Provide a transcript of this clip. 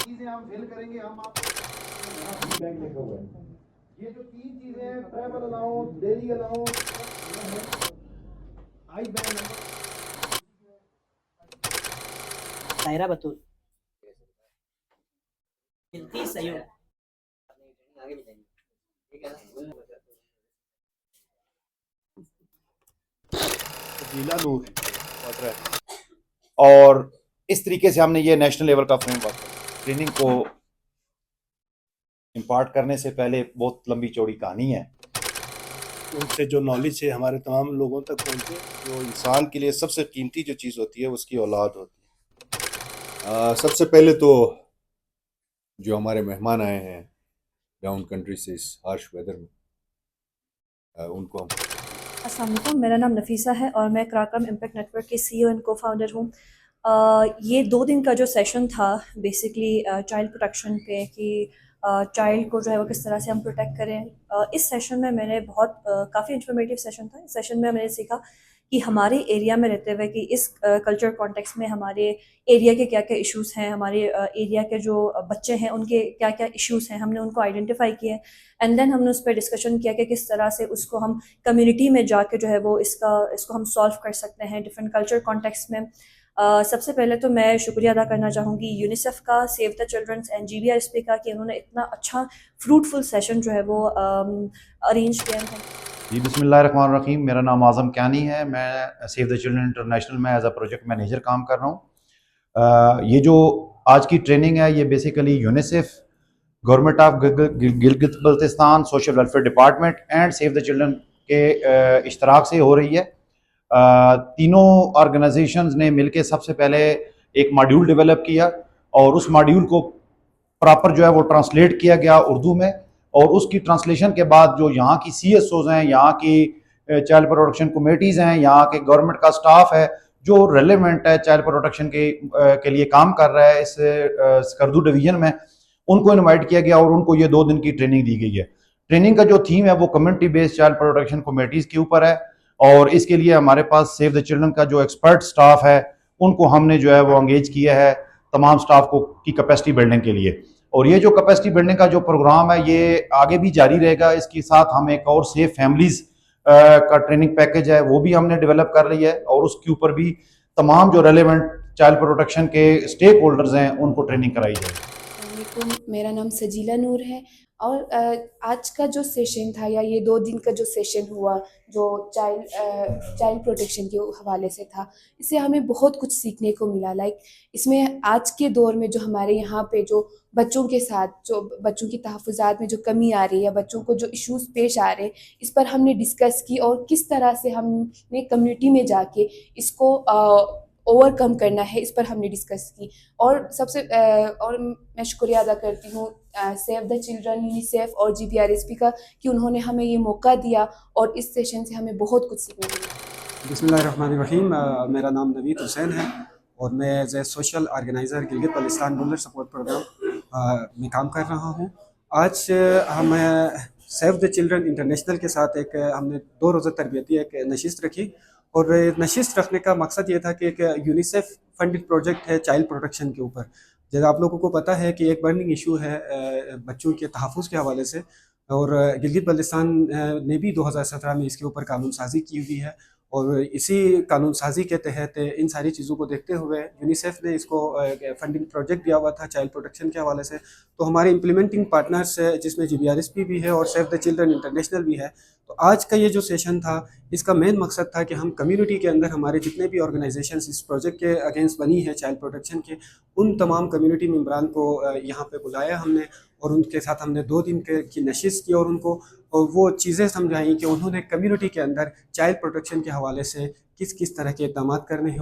चीजें हम फिल करेंगे, हम आपको बैंक लिखा हुआ है। ये जो 3 चीजें हैं, ट्रैवल अलाउंस, डेली अलाउंस, आई बैन नंबर। ताहिरा बतूल मिलती सयूर जिला नूर और इस तरीके से हमने ये नेशनल लेवल का फ्रेमवर्क ट्रेनिंग को इम्पार्ट करने से पहले बहुत लंबी चौड़ी कहानी है। उनसे जो नॉलेज है हमारे तमाम लोगों तक पहुँचे। जो इंसान के लिए सबसे कीमती जो चीज़ होती है उसकी औलाद होती है। सबसे पहले तो जो हमारे मेहमान आए हैं डाउन कंट्री से इस हार्श वेदर में, उनको हम अस्सलाम वालेकुम, मेरा नाम नफीसा है और मैं कराक्रम इम्पैक्ट नेटवर्क के सीईओ एंड को फाउंडर हूँ। ये 2 दिन का जो सेशन था बेसिकली चाइल्ड प्रोटेक्शन पे कि चाइल्ड को जो है वो किस तरह से हम प्रोटेक्ट करें। इस सेशन में मैंने बहुत काफ़ी इंफॉर्मेटिव सेशन था। इस सेशन में मैंने सीखा कि हमारे एरिया में रहते हुए कि इस कल्चर कॉन्टेक्स्ट में हमारे एरिया के क्या क्या इश्यूज़ हैं, हमारे एरिया के जो बच्चे हैं उनके क्या क्या इश्यूज़ हैं, हमने उनको आइडेंटिफाई किए एंड देन हमने उस पर डिस्कशन किया कि किस तरह से उसको हम कम्युनिटी में जाके जो है वो इसको हम सॉल्व कर सकते हैं डिफरेंट कल्चर कॉन्टेक्स्ट में। सबसे पहले तो मैं शुक्रिया अदा करना चाहूँगी यूनिसेफ का, save the children's and GBRSP का कि उन्होंने इतना अच्छा फ्रूटफुल सेशन जो है वो अरेंज किया है। जी बिस्मिल्लाहिर्रहमानिर्रहीम, मेरा नाम आज़म क्यानी है। मैं सेव द चिल्ड्रन इंटरनेशनल में एज अ प्रोजेक्ट मैनेजर काम कर रहा हूँ। ये जो आज की ट्रेनिंग है ये basically UNICEF, government of Gilgit Baltistan, social welfare department and save the children के इश्तराक से हो रही है। तीनों ऑर्गेनाइजेशंस ने मिलकर सबसे पहले एक मॉड्यूल डेवलप किया और उस मॉड्यूल को प्रॉपर जो है वो ट्रांसलेट किया गया उर्दू में, और उसकी ट्रांसलेशन के बाद जो यहाँ की CSOs हैं, यहाँ की चाइल्ड प्रोटेक्शन कमेटीज़ हैं, यहाँ के गवर्नमेंट का स्टाफ है जो रेलेवेंट है चाइल्ड प्रोटेक्शन के लिए काम कर रहा है इस स्कर्दू डिवीजन में, उनको इनवाइट किया गया और उनको ये 2 दिन की ट्रेनिंग दी गई है। ट्रेनिंग का जो थीम है वो community based child protection committees के ऊपर है और इसके लिए हमारे पास सेव द चिल्ड्रन का जो एक्सपर्ट स्टाफ है उनको हमने जो है वो एंगेज किया है तमाम स्टाफ को की कैपेसिटी बिल्डिंग के लिए। और ये जो कैपेसिटी बिल्डिंग का जो प्रोग्राम है ये आगे भी जारी रहेगा। इसके साथ हम एक और सेफ फैमिलीज का ट्रेनिंग पैकेज है वो भी हमने डेवलप कर लिया है और उसके ऊपर भी तमाम जो रेलेवेंट चाइल्ड प्रोटेक्शन के स्टेक होल्डर्स हैं उनको ट्रेनिंग कराई जाए। मेरा नाम सजीला नूर है और आज का जो सेशन था या ये 2 दिन का जो सेशन हुआ जो चाइल्ड प्रोटेक्शन के हवाले से था, इससे हमें बहुत कुछ सीखने को मिला। लाइक इसमें आज के दौर में जो हमारे यहाँ पे जो बच्चों के साथ जो बच्चों की तहफ़्फ़ुज़ात में जो कमी आ रही है या बच्चों को जो इश्यूज़ पेश आ रहे हैं, इस पर हमने डिस्कस की और किस तरह से हमने कम्युनिटी में जाके इसको ओवरकम करना है, इस पर हमने डिस्कस की। और और मैं शुक्रिया अदा करती हूँ सेव द चिल्ड्रन, यूनिसेफ और GBRSP का कि उन्होंने हमें ये मौका दिया और इस सेशन से हमें बहुत कुछ सीखने मिला। बिस्मिल्लाहिर्रहमानिर्रहीम, मेरा नाम नवीद हुसैन है और मैं as a social organizer Gilgit Baltistan rural support programme में काम कर रहा हूँ। आज हम सेव द चिल्ड्रन इंटरनेशनल के साथ हमने 2 रोज़ा तरबियती एक नशिस्त रखी और नशिस्त रखने का मकसद ये था कि एक यूनिसेफ फंडेड प्रोजेक्ट है चाइल्ड प्रोटेक्शन के ऊपर। जैसे आप लोगों को पता है कि एक बर्निंग इशू है बच्चों के तहफ़्फ़ुज़ के हवाले से और गिलगित बल्तिस्तान ने भी 2017 में इसके ऊपर कानून साजी की हुई है और इसी कानून साजी के तहत इन सारी चीज़ों को देखते हुए यूनिसेफ ने इसको फंडिंग प्रोजेक्ट दिया हुआ था चाइल्ड प्रोटेक्शन के हवाले से। तो हमारे इम्प्लीमेंटिंग पार्टनर्स जिसमें GBRSP भी है और सेव द चिल्ड्रन इंटरनेशनल भी है। तो आज का ये जो सेशन था इसका मेन मकसद था कि हम कम्युनिटी के अंदर हमारे जितने भी ऑर्गेनाइजेशंस इस प्रोजेक्ट के अगेंस्ट बनी है चाइल्ड प्रोटेक्शन के, उन तमाम कम्युनिटी मेम्बरान को यहाँ पे बुलाया हमने और उनके साथ हमने 2 दिन की नशिस्त की और उनको वो चीज़ें समझाई कि उन्होंने कम्युनिटी के अंदर चाइल्ड प्रोटेक्शन के हवाले से किस किस तरह के इक़दाम करने हैं।